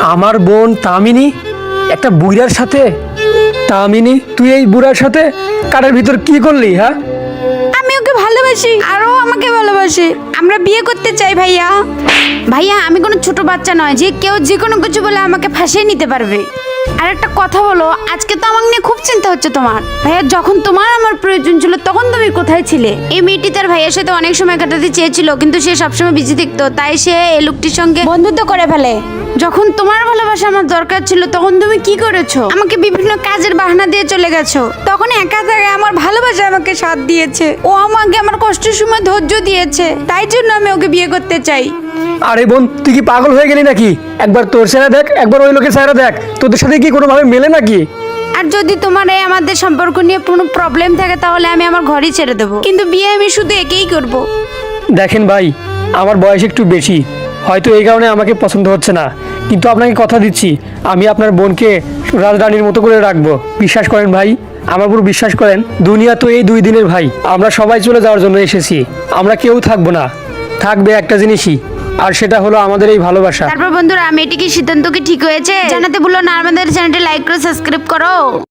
আমার বোন তামিনী একটা বুড়ার সাথে? তামিনী, তুই এই বুড়ার সাথে কারের ভিতর কি করলি? হ্যাঁ, আমি ওকে ভালোবাসি আর ও আমাকে ভালোবাসে। আমরা বিয়ে করতে চাই ভাইয়া। ভাইয়া, আমি কোনো ছোট বাচ্চা নয় যে কেউ যে কোনো কিছু বলে আমাকে ফাঁসিয়ে নিতে পারবে। আর একটা কথা বলো, আজকে তো আমাকে নিয়ে খুব চিন্তা হচ্ছে তোমার। ভাইয়া, যখন তোমার আমার প্রয়োজন ছিল তখন তুমি কোথায় ছিলে? এই মেয়েটি তার ভাইয়ের সাথে অনেক সময় কাটাতে চেয়েছিল, কিন্তু সে সবসময় বিজি থাকতো, তাই সে এই লোকটির সঙ্গে বন্ধুত্ব করে ফেলে। যখন তোমার ভালোবাসা আমার দরকার ছিল তখন তুমি কি করেছো? আমাকে বিভিন্ন কাজের বাহানা দিয়ে চলে গেছো। তখন একা থাকে আমার ভালোবাসা আমাকে সাথ দিয়েছে। ও আমাকে আমার কষ্টের সময় ধৈর্য দিয়েছে, তাই জন্য আমি ওকে বিয়ে করতে চাই। আরে বোন, তুই কি পাগল হয়ে গেলি নাকি? একবার তোর চেহারা দেখ, একবার ওই লোকের চেহারা দেখ, তোদের সাথে কি কোনোভাবে মেলে নাকি? আর যদি তোমার এই আমাদের সম্পর্ক নিয়ে কোনো প্রবলেম থাকে তাহলে আমি আমার ঘরই ছেড়ে দেবো, কিন্তু বিয়ে আমি শুধু একেই করব। দেখেন ভাই, আমার বয়স একটু বেশি, হয়তো এই কারণে আমাকে পছন্দ হচ্ছে না, কিন্তু আপনাকে কথা দিচ্ছি আমি আপনার বোনকে রাজরানীর মতো করে রাখবো। বিশ্বাস করেন ভাই, আমার উপর বিশ্বাস করেন। দুনিয়া তো এই 2 দিনের ভাই, আমরা সবাই চলে যাওয়ার জন্য এসেছি, আমরা কেউ থাকবো না। থাকবে একটা জিনিসই, আর সেটা হলো আমাদের এই ভালোবাসা। তারপর বন্ধুরা, আমি এটি কি সিদ্ধান্ত কি ঠিক হয়েছে জানাতে ভুলো না। আমাদের চ্যানেলটি লাইক করে সাবস্ক্রাইব করো।